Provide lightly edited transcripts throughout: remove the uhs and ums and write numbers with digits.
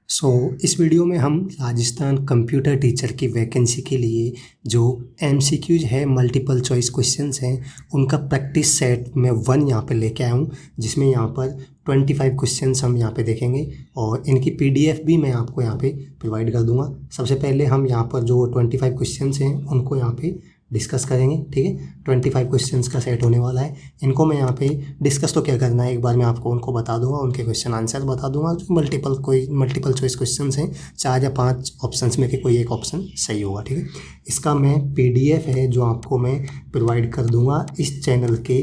इस वीडियो में हम राजस्थान कंप्यूटर टीचर की वैकेंसी के लिए जो एमसीक्यूज है, मल्टीपल चॉइस क्वेश्चंस हैं, उनका प्रैक्टिस सेट में 1 यहाँ पे लेके आया हूँ, जिसमें यहाँ पर 25 क्वेश्चंस हम यहाँ पे देखेंगे और इनकी पीडीएफ भी मैं आपको यहाँ पे प्रोवाइड कर दूँगा। सबसे पहले हम यहाँ पर जो 25 क्वेश्चंस हैं उनको यहाँ पे डिस्कस करेंगे। ठीक है, 25 क्वेश्चंस का सेट होने वाला है। इनको मैं यहाँ पे डिस्कस तो क्या करना है, एक बार मैं आपको उनको बता दूंगा, उनके क्वेश्चन आंसर बता दूंगा। जो मल्टीपल चॉइस क्वेश्चंस हैं, 4 या 5 ऑप्शंस में से कोई एक ऑप्शन सही होगा। ठीक है, इसका मैं पीडीएफ है जो आपको मैं प्रोवाइड कर दूंगा इस चैनल के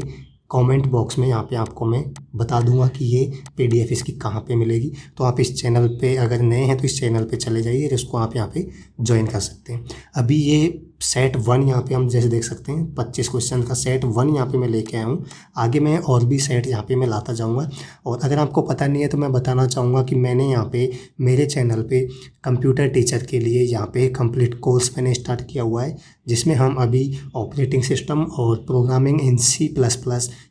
कमेंट बॉक्स में। यहाँ पे आपको मैं बता दूंगा कि ये पीडीएफ इसकी कहाँ पे मिलेगी। तो आप इस चैनल पे अगर नए हैं तो इस चैनल पे चले जाइए और इसको आप यहाँ पे ज्वाइन कर सकते हैं। अभी ये सेट 1 यहाँ पे हम जैसे देख सकते हैं 25 क्वेश्चन का सेट 1 यहाँ पे मैं लेके आया हूँ। आगे मैं और भी सेट यहाँ पे मैं लाता जाऊँगा। और अगर आपको पता नहीं है तो मैं बताना चाहूँगा कि मैंने यहाँ पे मेरे चैनल पे कंप्यूटर टीचर के लिए यहाँ पे कंप्लीट कोर्स मैंने स्टार्ट किया हुआ है, जिसमें हम अभी ऑपरेटिंग सिस्टम और प्रोग्रामिंग इन C++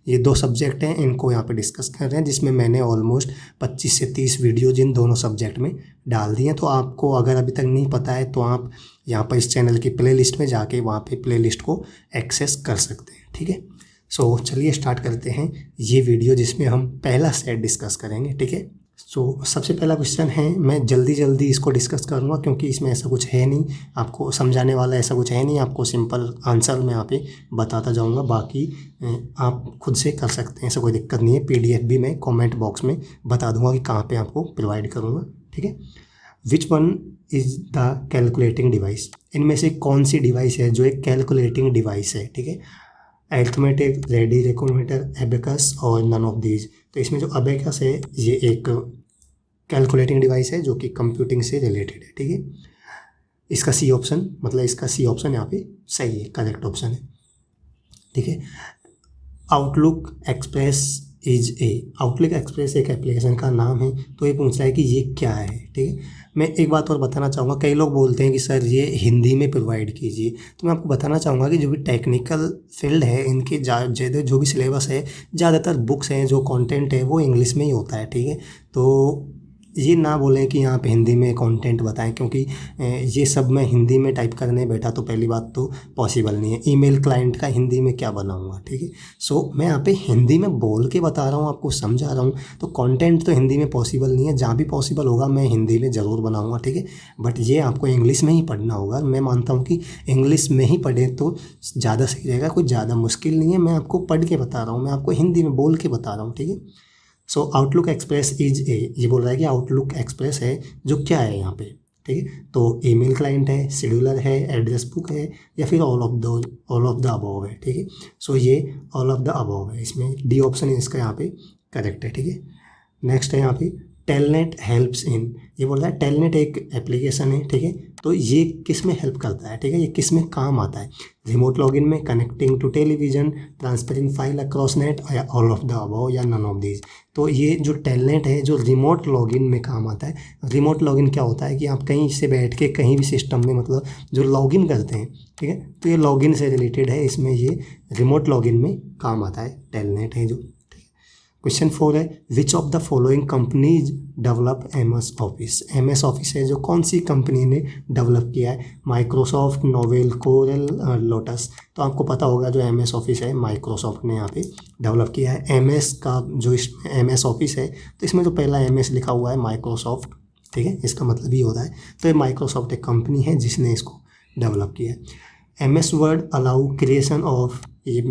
ये 2 सब्जेक्ट हैं, इनको यहाँ पे डिस्कस कर रहे हैं, जिसमें मैंने ऑलमोस्ट 25 से 30 वीडियोज इन दोनों सब्जेक्ट में डाल दिए हैं। तो आपको अगर अभी तक नहीं पता है तो आप यहाँ पर इस चैनल की प्लेलिस्ट में जाके वहाँ पे प्लेलिस्ट को एक्सेस कर सकते हैं। ठीक है, चलिए स्टार्ट करते हैं ये वीडियो, जिसमें हम पहला सेट डिस्कस करेंगे। ठीक है, सबसे पहला क्वेश्चन है, मैं जल्दी इसको डिस्कस करूँगा क्योंकि इसमें ऐसा कुछ है नहीं, आपको समझाने वाला ऐसा कुछ है नहीं, आपको सिंपल आंसर मैं यहाँ पे बताता जाऊँगा, बाकी आप खुद से कर सकते हैं, ऐसा कोई दिक्कत नहीं है। पीडीएफ भी मैं कमेंट बॉक्स में बता दूँगा कि कहाँ पे आपको प्रोवाइड करूँगा। ठीक है, which one is the calculating device, इनमें से कौन सी डिवाइस है जो एक कैलकुलेटिंग डिवाइस है। ठीक है, अरिथमेटिक, रेडियोमीटर, एबेकस और नन ऑफ दीज। तो इसमें जो अबेकस है ये एक कैलकुलेटिंग डिवाइस है जो कि कंप्यूटिंग से रिलेटेड है। ठीक है, इसका सी ऑप्शन, मतलब इसका सी ऑप्शन यहाँ पे सही है, करेक्ट ऑप्शन है। ठीक है, आउटलुक एक्सप्रेस आउटलुक एक्सप्रेस एक एप्लीकेशन का नाम है। तो ये पूछ रहा है कि ये क्या है। ठीक है, मैं एक बात और बताना चाहूँगा, कई लोग बोलते हैं कि सर ये हिंदी में प्रोवाइड कीजिए, तो मैं आपको बताना चाहूँगा कि जो भी टेक्निकल फील्ड है इनके जो भी सिलेबस है, ज़्यादातर बुक्स हैं, जो कंटेंट है वो इंग्लिश में ही होता है। ठीक है, तो ये ना बोलें कि यहाँ पे हिंदी में कंटेंट बताएं, क्योंकि ये सब मैं हिंदी में टाइप करने बैठा तो पहली बात तो पॉसिबल नहीं है। ईमेल क्लाइंट का हिंदी में क्या बनाऊँगा। ठीक है, मैं यहाँ पे हिंदी में बोल के बता रहा हूँ, आपको समझा रहा हूँ, तो कंटेंट तो हिंदी में पॉसिबल नहीं है। जहाँ भी पॉसिबल होगा मैं हिंदी में ज़रूर बनाऊँगा। ठीक है, बट ये आपको इंग्लिश में ही पढ़ना होगा। मैं मानता हूँ कि इंग्लिश में ही पढ़ें तो ज़्यादा सही रहेगा, कुछ ज़्यादा मुश्किल नहीं है। मैं आपको पढ़ के बता रहा हूँ, मैं आपको हिंदी में बोल के बता रहा हूँ। ठीक है, आउटलुक एक्सप्रेस ये बोल रहा है कि आउटलुक एक्सप्रेस है जो क्या है यहाँ पे। ठीक है, तो ईमेल क्लाइंट है, शेड्यूलर है, एड्रेस बुक है, या फिर ऑल ऑफ द अबव है। ठीक है, ये ऑल ऑफ द अबव है, इसमें डी ऑप्शन है इसका यहाँ पे करेक्ट है। ठीक है, नेक्स्ट है यहाँ पे टेलनेट हेल्प्स इन, ये बोल रहा है टेलनेट एक एप्लीकेशन है। ठीक है, तो ये किस में हेल्प करता है। ठीक है, ये किस में काम आता है, रिमोट लॉगिन में, connecting to television, transferring file across net, या ऑल ऑफ द अबव, या नन ऑफ दीज। तो ये जो टेलनेट है जो रिमोट लॉगिन में काम आता है। रिमोट लॉगिन क्या होता है कि आप कहीं से बैठ के कहीं भी सिस्टम में, मतलब जो लॉगिन करते हैं। ठीक है, तो ये लॉगिन से रिलेटेड है, इसमें ये रिमोट लॉगिन में काम आता है, टेलनेट है जो। क्वेश्चन 4 है, which of the following companies develop MS Office. MS office है जो कौन सी कंपनी ने डेवलप किया है, माइक्रोसॉफ्ट, नोवेल, कोरल, लोटस। तो आपको पता होगा जो MS ऑफिस है माइक्रोसॉफ्ट ने यहाँ पे डेवलप किया है। MS का जो इसमें MS ऑफिस है, तो इसमें जो पहला MS लिखा हुआ है माइक्रोसॉफ्ट। ठीक है, इसका मतलब ये होता है, तो ये माइक्रोसॉफ्ट एक कंपनी है जिसने इसको डेवलप किया है। MS word allow creation of, ये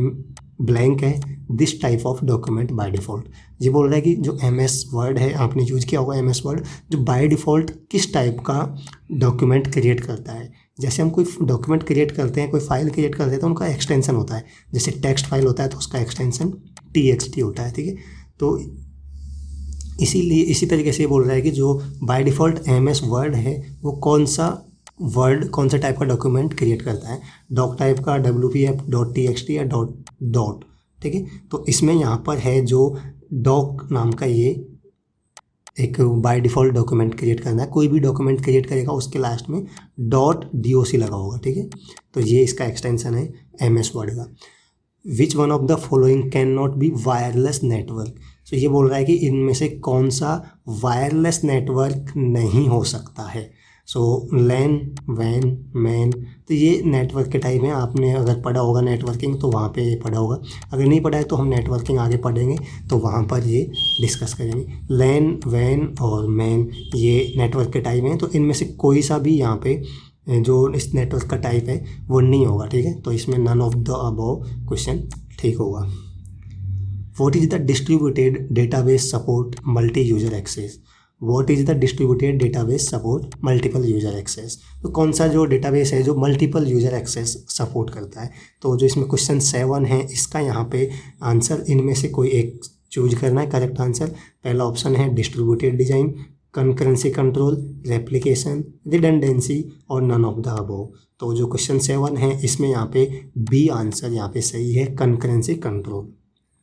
ब्लैंक है, this type of document by default. ये बोल रहा है कि जो MS वर्ड है आपने यूज किया होगा, MS वर्ड जो बाय डिफ़ॉल्ट किस टाइप का डॉक्यूमेंट क्रिएट करता है। जैसे हम कोई डॉक्यूमेंट क्रिएट करते हैं, कोई फाइल क्रिएट करते हैं, तो उनका एक्सटेंशन होता है। जैसे टेक्स्ट फाइल होता है तो उसका एक्सटेंशन TXT होता है। ठीक है, तो इसीलिए इसी तरीके से बोल रहा है कि जो बाय डिफ़ॉल्ट MS वर्ड है वो कौन सा टाइप का डॉक्यूमेंट क्रिएट करता है, डॉक टाइप का, WPF, .txt या डॉट। ठीक है, तो इसमें यहाँ पर है जो डॉक नाम का ये एक बाय डिफ़ॉल्ट डॉक्यूमेंट क्रिएट करना है। कोई भी डॉक्यूमेंट क्रिएट करेगा उसके लास्ट में .doc लगा होगा। ठीक है, तो ये इसका एक्सटेंशन है MS वर्ड का। विच one of the following can not be wireless network, तो ये बोल रहा है कि इनमें से कौन सा वायरलेस नेटवर्क नहीं हो सकता है। सो लैन, वैन, मैन, तो ये नेटवर्क के टाइप हैं। आपने अगर पढ़ा होगा नेटवर्किंग तो वहाँ पे ये पढ़ा होगा, अगर नहीं पढ़ा है तो हम नेटवर्किंग आगे पढ़ेंगे तो वहाँ पर ये डिस्कस करेंगे। लैन, वैन और मैन ये नेटवर्क के टाइप हैं, तो इनमें से कोई सा भी यहाँ पे जो इस नेटवर्क का टाइप है वो नहीं होगा, ठीक है। तो इसमें none of the above question ठीक होगा। What is the distributed database support multi-user access? What is the distributed database support multiple user access? तो कौन सा जो डेटाबेस है जो मल्टीपल यूज़र एक्सेस सपोर्ट करता है। तो जो इसमें क्वेश्चन 7 है इसका यहाँ पे आंसर इनमें से कोई एक चूज करना है, करेक्ट आंसर। पहला ऑप्शन है distributed design, concurrency control, replication, redundancy और नन ऑफ द अबव। तो जो क्वेश्चन 7 है इसमें यहाँ पे बी आंसर यहाँ पे सही है, कंकरेंसी कंट्रोल,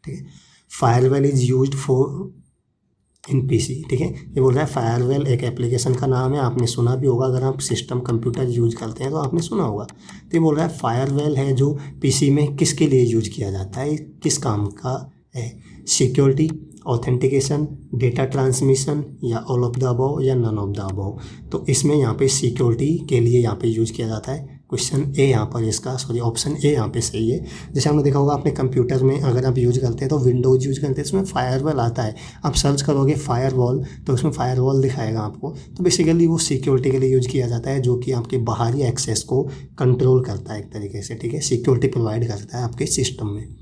ठीक है। Firewall is used for in PC, ठीक है। ये बोल रहा है फायरवेल एक एप्लीकेशन का नाम है, आपने सुना भी होगा, अगर आप सिस्टम कंप्यूटर यूज करते हैं तो आपने सुना होगा। तो ये बोल रहा है फायरवेल है जो पीसी में किसके लिए यूज किया जाता है, किस काम का है। सिक्योरिटी, ऑथेंटिकेशन, डेटा ट्रांसमिशन या ऑल ऑफ द अबव या नन ऑफ द अबव। तो इसमें यहाँ पे सिक्योरिटी के लिए यहाँ पे यूज किया जाता है। क्वेश्चन ए यहाँ पर इसका ऑप्शन ए यहाँ पे सही है। जैसे हमने देखा होगा अपने कंप्यूटर में अगर आप यूज करते हैं तो विंडोज़ यूज करते हैं, इसमें फायरवॉल आता है। आप सर्च करोगे फायरवॉल तो उसमें फायरवॉल दिखाएगा आपको। तो बेसिकली वो सिक्योरिटी के लिए यूज किया जाता है, जो कि आपके बाहरी एक्सेस को कंट्रोल करता है एक तरीके से, ठीक है। सिक्योरिटी प्रोवाइड करता है आपके सिस्टम में।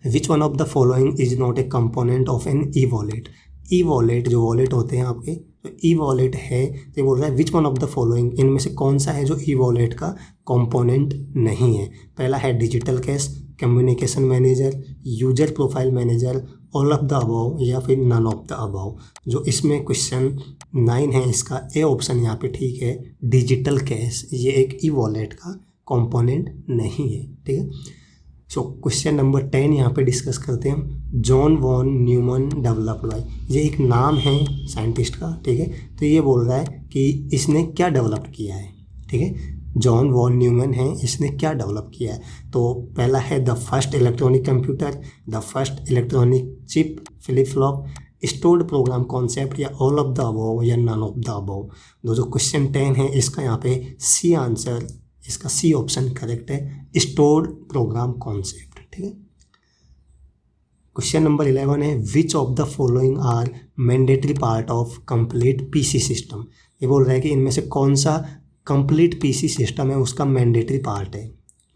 Which one of the following is not a component of an e wallet. E wallet जो वॉलेट होते हैं आपके, तो ई वॉलेट है तो बोल रहा है which one of the following, इनमें से कौन सा है जो ई वॉलेट का कंपोनेंट नहीं है। पहला है digital cash, communication manager, user profile manager, all of the above या फिर नन ऑफ द अबव। जो इसमें क्वेश्चन 9 है इसका ए ऑप्शन यहाँ पे ठीक है, डिजिटल कैश ये एक ई वॉलेट का कंपोनेंट नहीं है, ठीक है। सो क्वेश्चन नंबर 10 यहाँ पे डिस्कस करते हैं हम। John von Neumann developed by, ये एक नाम है साइंटिस्ट का, ठीक है। तो ये बोल रहा है कि इसने क्या डेवलप किया है, ठीक है। जॉन वॉन न्यूमन है, इसने क्या डेवलप किया है। तो पहला है the first electronic computer, the first electronic chip, flip flop, stored program concept या ऑल ऑफ द अबव या नन ऑफ द अबव। जो क्वेश्चन 10 है इसका यहाँ पे सी आंसर, इसका सी ऑप्शन करेक्ट है, स्टोर्ड प्रोग्राम कॉन्सेप्ट, ठीक है। क्वेश्चन नंबर 11 है which of the following are mandatory part of complete PC system. ये बोल रहा है कि इनमें से कौन सा कंप्लीट पीसी सिस्टम है उसका मैंडेटरी पार्ट है,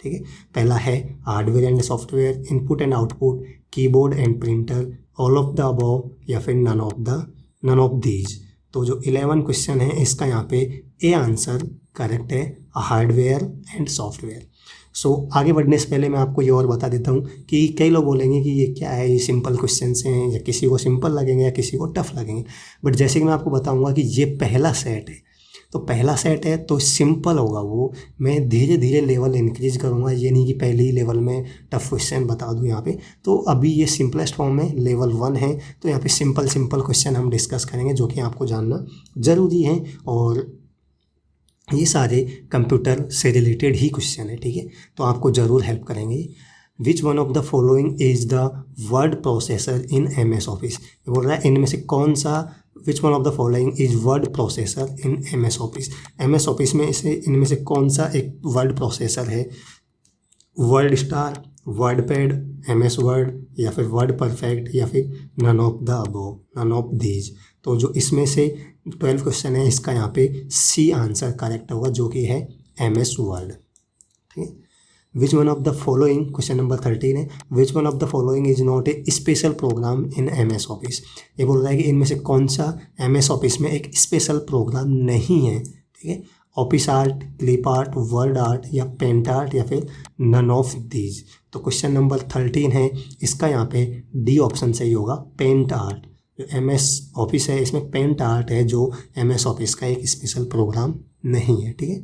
ठीक है। पहला है hardware and software, input and output, keyboard and printer, all of the above या फिर नन ऑफ दीज। तो जो 11 क्वेश्चन है इसका यहाँ पे ए आंसर करेक्ट है, हार्डवेयर एंड सॉफ्टवेयर। सो आगे बढ़ने से पहले मैं आपको ये और बता देता हूँ कि कई लोग बोलेंगे कि ये क्या है, ये सिंपल क्वेश्चंस हैं, या किसी को सिंपल लगेंगे या किसी को टफ लगेंगे। बट जैसे कि मैं आपको बताऊँगा कि ये पहला सेट है, तो पहला सेट है तो सिंपल होगा वो। मैं धीरे धीरे लेवल इंक्रीज करूँगा, ये नहीं कि पहले ही लेवल में टफ क्वेश्चन बता दूँ यहाँ पे। तो अभी ये सिंपलेस्ट फॉर्म में लेवल 1 है, तो यहाँ पे सिंपल क्वेश्चन हम डिस्कस करेंगे जो कि आपको जानना ज़रूरी है, और ये सारे कंप्यूटर से रिलेटेड ही क्वेश्चन है, ठीक है। तो आपको ज़रूर हेल्प करेंगे। Which one of the following is the word processor in MS Office. ये बोल रहा है इनमें से कौन सा, which one of the following is word processor in MS Office. MS Office में इनमें से कौन सा एक वर्ड प्रोसेसर है। WordStar, WordPad, MS Word या फिर वर्ड परफेक्ट या फिर none of the above, none of these. तो जो इसमें से 12 क्वेश्चन है इसका यहाँ पे सी आंसर करेक्ट होगा, जो कि है MS वर्ड, ठीक है। Which one of the following, question number 13 है, which one of the following is not a special program in MS Office. ये बोल रहा है कि इनमें से कौन सा MS ऑफिस में एक स्पेशल प्रोग्राम नहीं है, ठीक है। Office art, clip art, word art या पेंट आर्ट या फिर नन ऑफ दीज। तो क्वेश्चन नंबर 13 है इसका यहाँ पे डी ऑप्शन सही होगा, पेंट आर्ट। जो MS ऑफिस है इसमें पेंट आर्ट है, जो MS ऑफिस का एक स्पेशल प्रोग्राम नहीं है, ठीक है।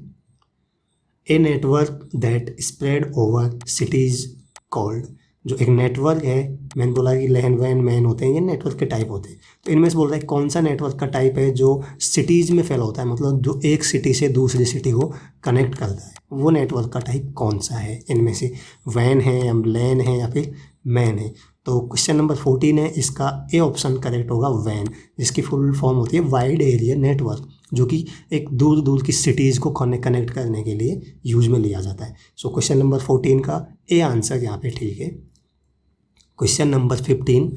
A network that spread over cities called. जो एक नेटवर्क है, मैंने बोला कि लैन वैन मैन होते हैं, ये नेटवर्क के टाइप होते हैं। तो इनमें से बोल रहा है कौन सा नेटवर्क का टाइप है जो सिटीज़ में फैला होता है, मतलब जो एक सिटी से दूसरी सिटी को कनेक्ट करता है, वो नेटवर्क का टाइप कौन सा है, इनमें से वैन है या लैन है या फिर मैन है। तो क्वेश्चन नंबर 14 है, इसका ए ऑप्शन करेक्ट होगा वैन, जिसकी फुल फॉर्म होती है वाइड एरिया नेटवर्क, जो कि एक दूर दूर की सिटीज़ को कनेक्ट करने के लिए यूज में लिया जाता है। सो क्वेश्चन नंबर 14 का ए आंसर यहाँ पे ठीक है। Question number 15,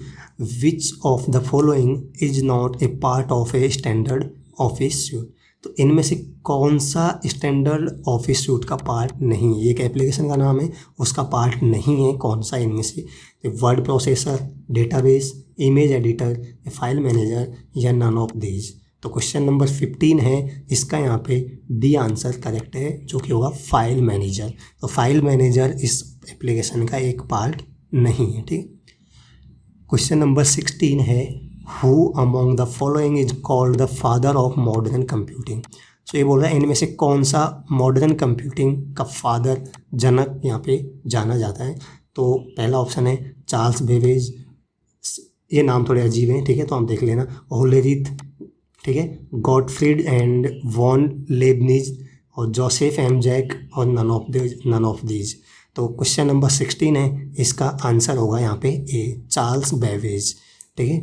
which of the following is not A part of a standard office suit. तो इनमें से कौन सा स्टैंडर्ड ऑफिस सूट का पार्ट नहीं है, एक एप्लीकेशन का नाम है, उसका पार्ट नहीं है, कौन सा इनमें से, word processor, database, image editor, file manager या नन ऑफ दीज। तो क्वेश्चन नंबर 15 है, इसका यहाँ पे डी आंसर करेक्ट है, जो कि होगा फाइल मैनेजर। तो फाइल मैनेजर इस एप्लीकेशन का एक पार्ट नहीं है, ठीक। क्वेश्चन नंबर 16 है, who among the following is called the father of modern computing. So ये बोल रहा है इनमें से कौन सा मॉडर्न कंप्यूटिंग का फादर, जनक यहाँ पे जाना जाता है। तो पहला ऑप्शन है चार्ल्स बेबेज, ये नाम थोड़े अजीब हैं, ठीक है, तो हम देख लेना, ओलेरिथ, ठीक है, गॉटफ्रीड एंड वॉन लेबनिज और जोसेफ एम जैक और नन ऑफ दीज। तो क्वेश्चन नंबर 16 है, इसका आंसर होगा यहाँ पे ए, चार्ल्स बेबेज, ठीक है।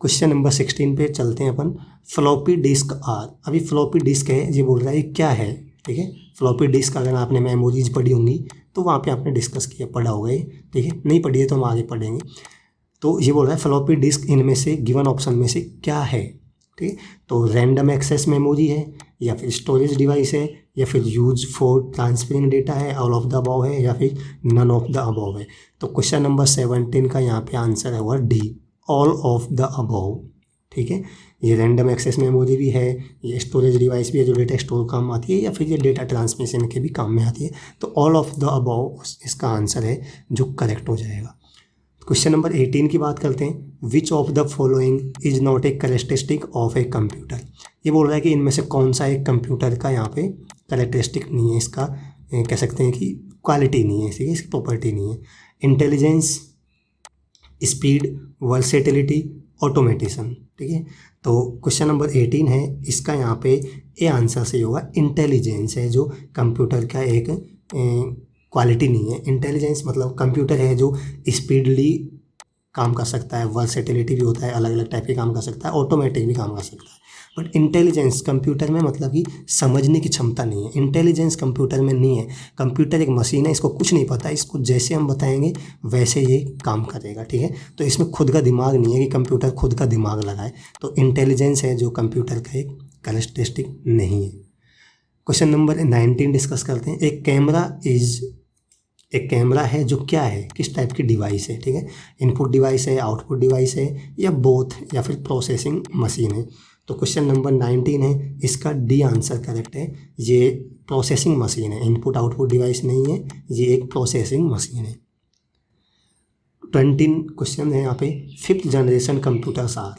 क्वेश्चन नंबर 16 पे चलते हैं अपन। फ्लॉपी डिस्क आर, अभी फ्लॉपी डिस्क है, ये बोल रहा है क्या है, ठीक है। फ्लॉपी डिस्क अगर आपने मेमोरीज पढ़ी होंगी तो वहाँ पे आपने डिस्कस किया, पढ़ा होगा ये, ठीक है, नहीं पढ़ी है तो हम आगे पढ़ेंगे। तो ये बोल रहा है फ्लॉपी डिस्क इनमें से गिवन ऑप्शन में से क्या है, ठीक है। तो रैंडम एक्सेस मेमोरी है, या फिर स्टोरेज डिवाइस है, या फिर यूज फॉर ट्रांसफरिंग डेटा है, ऑल ऑफ द अबव है, या फिर नन ऑफ द अबव है। तो क्वेश्चन नंबर 17 का यहाँ पे आंसर होगा D, all of the above, ठीक है। ये रैंडम एक्सेस मेमोरी भी है, ये स्टोरेज डिवाइस भी है जो डेटा स्टोर काम आती है, या फिर ये डेटा ट्रांसमिशन के भी काम में आती है। तो ऑल ऑफ द अबव इसका आंसर है जो करेक्ट हो जाएगा। क्वेश्चन नंबर 18 की बात करते हैं, विच of the following is not a characteristic of a computer. ये बोल रहा है कि इनमें से कौन सा एक कंप्यूटर का यहाँ पे कैरेक्टरिस्टिक नहीं है, इसका कह सकते हैं कि क्वालिटी नहीं है, इसकी प्रॉपर्टी नहीं है। इंटेलिजेंस, स्पीड, वर्सेटिलिटी, ऑटोमेटिसन, ठीक है। तो क्वेश्चन नंबर 18 है, इसका यहाँ पे ए आंसर से होगा इंटेलिजेंस है, जो कंप्यूटर का एक क्वालिटी नहीं है। इंटेलिजेंस मतलब कंप्यूटर है जो स्पीडली काम कर सकता है, वर्सेटिलिटी भी होता है, अलग अलग टाइप के काम कर सकता है, ऑटोमेटिक भी काम कर सकता है। बट इंटेलिजेंस कंप्यूटर में मतलब कि समझने की क्षमता नहीं है, इंटेलिजेंस कंप्यूटर में नहीं है। कंप्यूटर एक मशीन है, इसको कुछ नहीं पता, इसको जैसे हम बताएंगे वैसे ये काम करेगा, ठीक है। तो इसमें खुद का दिमाग नहीं है कि कंप्यूटर खुद का दिमाग लगाए। तो इंटेलिजेंस है जो कंप्यूटर का एक कैरेक्टरिस्टिक नहीं है। क्वेश्चन नंबर 19 डिस्कस करते हैं। एक कैमरा है जो क्या है, किस टाइप की डिवाइस है, ठीक है। इनपुट डिवाइस है, आउटपुट डिवाइस है, या बोथ, या फिर प्रोसेसिंग मशीन है। तो क्वेश्चन नंबर 19 है, इसका डी आंसर करेक्ट है। ये प्रोसेसिंग मशीन है, इनपुट आउटपुट डिवाइस नहीं है, ये एक प्रोसेसिंग मशीन है। 20 क्वेश्चन है यहाँ पे, 5th जनरेशन कंप्यूटर्स आर।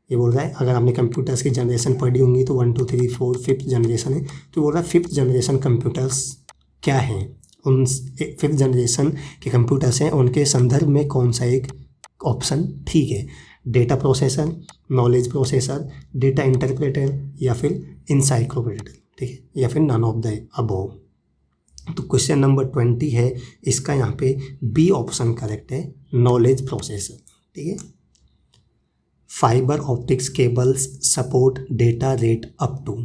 ये बोल रहा है अगर आपने कंप्यूटर्स की जनरेशन पढ़ी होंगी तो 1 2 3 4 5th जनरेशन है। तो बोल रहा है 5th जनरेशन कंप्यूटर्स क्या हैं, उन 5th जनरेशन के कंप्यूटर्स हैं, उनके संदर्भ में कौन सा एक ऑप्शन ठीक है। Data processor, knowledge processor, data interpreter, या फिर इंसाइक्लोपीडिया, ठीक है, या फिर नन ऑफ द अबव। तो क्वेश्चन नंबर 20 है, इसका यहाँ पे बी ऑप्शन करेक्ट है, नॉलेज प्रोसेसर, ठीक है। Fibre optics cables support data rate up to,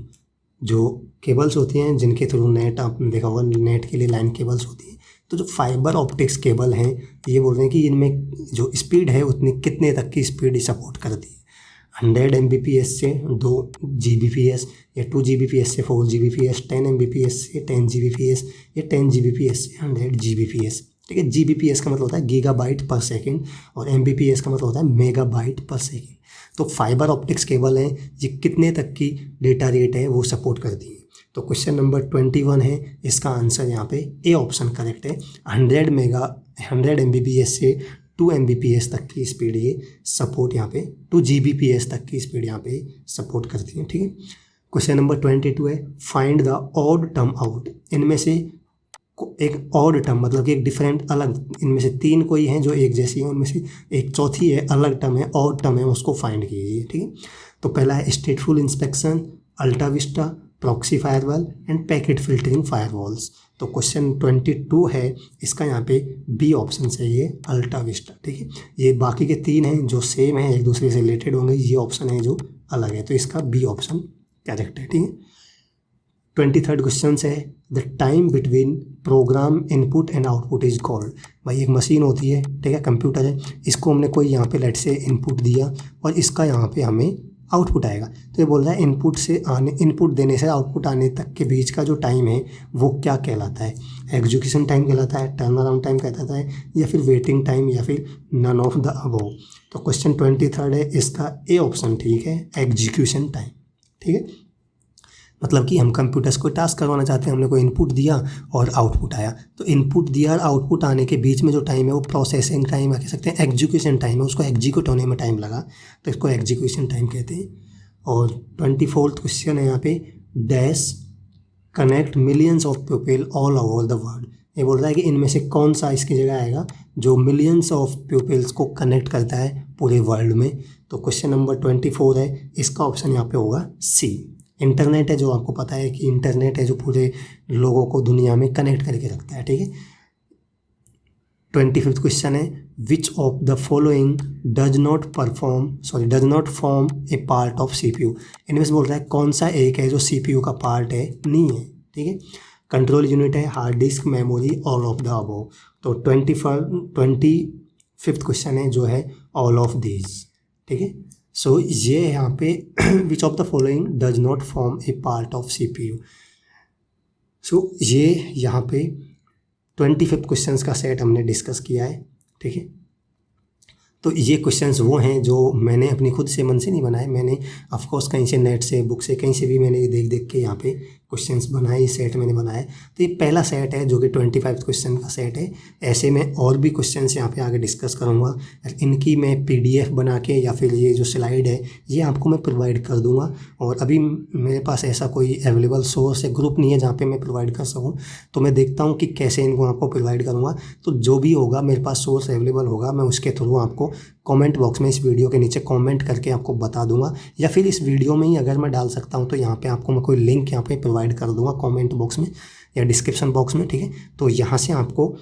जो केबल्स होती हैं जिनके थ्रू नेट, आपने देखा होगा नेट के लिए लाइन केबल्स होती है। तो जो फाइबर ऑप्टिक्स केबल हैं, ये बोल रहे हैं कि इनमें जो स्पीड है उतनी कितने तक की स्पीड सपोर्ट करती है। 100 Mbps से 2 Gbps, या 2 Gbps से 4 Gbps, 10 Mbps से 10 Gbps, या 10 Gbps से 100 Gbps, ठीक है। Gbps का मतलब होता है गीगाबाइट पर सेकेंड, और Mbps का मतलब होता है मेगाबाइट पर सेकेंड। तो फाइबर ऑप्टिक्स केबल हैं, ये कितने तक की डेटा रेट है वो सपोर्ट करती है। तो क्वेश्चन नंबर 21 है, इसका आंसर यहाँ पे ए ऑप्शन करेक्ट है। 100 Mbps से 2 Mbps तक की स्पीड ये सपोर्ट यहाँ पे, 2 Gbps तक की स्पीड यहाँ पे सपोर्ट करती है, ठीक है। क्वेश्चन नंबर 22 है, find the odd term out. इनमें से एक ऑड टर्म मतलब कि एक डिफरेंट अलग, इनमें से 3 कोई हैं जो एक जैसी हैं, उनमें से एक चौथी है अलग टर्म है, ऑड टर्म है, उसको फाइंड कीजिए। ठीक है, तो पहला है stateful inspection, AltaVista, proxy firewall and packet filtering firewalls. तो क्वेश्चन 22 है, इसका यहाँ पे बी ऑप्शन चाहिए, अल्टा विस्टा। ठीक है, ये बाकी के 3 हैं जो सेम है, एक दूसरे से रिलेटेड होंगे, ये ऑप्शन है जो अलग है, तो इसका बी ऑप्शन करेक्ट है। ठीक है, 23rd क्वेश्चन है, the time between program input and output is called. भाई एक मशीन होती है, ठीक है, कंप्यूटर है, इसको हमने कोई यहाँ पे लेट से इनपुट दिया और इसका यहाँ पे हमें आउटपुट आएगा। तो ये बोल रहा है इनपुट देने से आउटपुट आने तक के बीच का जो टाइम है वो क्या कहलाता है, एग्जीक्यूशन टाइम कहलाता है, टर्न अराउंड टाइम कहलाता है, या फिर वेटिंग टाइम, या फिर नन ऑफ द अबव। तो क्वेश्चन 23rd है, इसका ए ऑप्शन ठीक है, एग्जीक्यूशन टाइम। ठीक है, मतलब कि हम कंप्यूटर्स को टास्क करवाना चाहते हैं, हमने कोई इनपुट दिया और आउटपुट आया, तो इनपुट दिया और आउटपुट आने के बीच में जो टाइम है वो प्रोसेसिंग टाइम कह सकते हैं, एग्जीक्यूशन टाइम है, उसको एग्जीक्यूट होने में टाइम लगा तो इसको एग्जीक्यूशन टाइम कहते हैं। और 24th क्वेश्चन है यहाँ पे, dash connect millions of people all over the world. ये बोल रहा है कि इनमें से कौन सा इसकी जगह आएगा जो मिलियंस ऑफ पीपल्स को कनेक्ट करता है पूरे वर्ल्ड में। तो क्वेश्चन नंबर 24 है, इसका ऑप्शन यहाँ पे होगा सी, इंटरनेट है, जो आपको पता है कि इंटरनेट है जो पूरे लोगों को दुनिया में कनेक्ट करके रखता है। ठीक है, 25th क्वेश्चन है, which of the following does not form A part of CPU। इनमें से बोल रहा है कौन सा एक है जो CPU का पार्ट है, नहीं है। ठीक है, कंट्रोल यूनिट है, hard disk, memory, all of the above. तो 25th क्वेश्चन है जो है ऑल ऑफ दीज। ठीक है, सो ये यहाँ पे विच of the following does not form A part of CPU। सो ये यहाँ पे 25th क्वेश्चंस का सेट हमने डिस्कस किया है। ठीक है, तो ये क्वेश्चंस वो हैं जो मैंने अपनी खुद से मन से नहीं बनाए, मैंने ऑफकोर्स कहीं से नेट से, बुक से, कहीं से भी मैंने ये देख देख के यहाँ पे क्वेश्चंस बनाए, ये सेट मैंने बनाया। तो ये पहला सेट है जो कि 25th क्वेश्चन का सेट है। ऐसे में और भी क्वेश्चंस यहाँ पे आगे डिस्कस करूँगा, इनकी मैं PDF बना के या फिर ये जो स्लाइड है ये आपको मैं प्रोवाइड कर दूँगा। और अभी मेरे पास ऐसा कोई अवेलेबल सोर्स है, ग्रुप नहीं है जहाँ पर मैं प्रोवाइड कर सकूँ, तो मैं देखता हूँ कि कैसे इनको आपको प्रोवाइड करूँगा। तो जो भी होगा मेरे पास सोर्स अवेलेबल होगा, मैं उसके थ्रू आपको कमेंट बॉक्स में इस वीडियो के नीचे कमेंट करके आपको बता दूंगा, या फिर इस वीडियो में ही अगर मैं डाल सकता हूं तो यहाँ पे आपको मैं कोई लिंक यहाँ पे प्रोवाइड कर दूंगा कमेंट बॉक्स में या डिस्क्रिप्शन बॉक्स में। ठीक है, तो यहाँ से आपको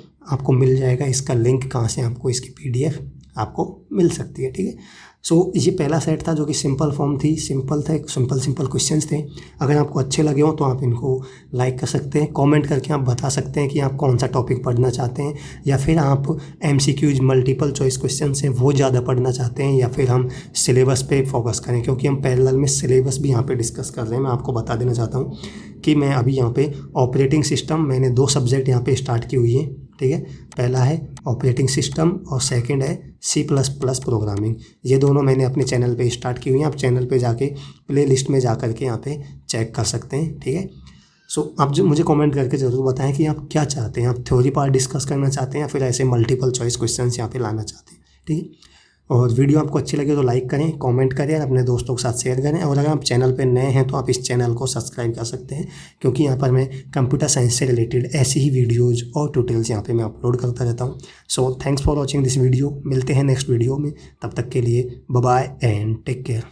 मिल जाएगा इसका लिंक, कहाँ से आपको इसकी PDF आपको मिल सकती है। ठीक है, सो ये पहला सेट था जो कि सिंपल फॉर्म थी, सिंपल था, सिंपल क्वेश्चंस थे। अगर आपको अच्छे लगे हो तो आप इनको लाइक कर सकते हैं, कमेंट करके आप बता सकते हैं कि आप कौन सा टॉपिक पढ़ना चाहते हैं, या फिर आप MCQs मल्टीपल चॉइस क्वेश्चंस हैं वो ज़्यादा पढ़ना चाहते हैं, या फिर हम सिलेबस पे फोकस करें, क्योंकि हम पैरेलल में सिलेबस भी यहाँ पे डिस्कस कर रहे हैं। मैं आपको बता देना चाहता हूँ कि मैं अभी यहाँ पे ऑपरेटिंग सिस्टम, मैंने 2 सब्जेक्ट यहाँ पे स्टार्ट की हुई है। ठीक है, पहला है ऑपरेटिंग सिस्टम और सेकंड है C++ प्रोग्रामिंग। ये दोनों मैंने अपने चैनल पे स्टार्ट की हुई हैं, आप चैनल पे जाके प्लेलिस्ट में जा करके यहाँ पे चेक कर सकते हैं। ठीक है, सो आप जो मुझे कमेंट करके ज़रूर बताएं कि आप क्या चाहते हैं, आप थ्योरी पार्ट डिस्कस करना चाहते हैं या फिर ऐसे मल्टीपल चॉइस क्वेश्चन यहाँ पे लाना चाहते हैं। ठीक है, और वीडियो आपको अच्छी लगे तो लाइक करें, कमेंट करें और अपने दोस्तों के साथ शेयर करें। और अगर आप चैनल पे नए हैं तो आप इस चैनल को सब्सक्राइब कर सकते हैं, क्योंकि यहाँ पर मैं कंप्यूटर साइंस से रिलेटेड ऐसी ही वीडियोज़ और ट्यूटोरियल्स यहाँ पे मैं अपलोड करता रहता हूँ। So thanks for watching this video, मिलते हैं नेक्स्ट वीडियो में, तब तक के लिए bye bye and take care.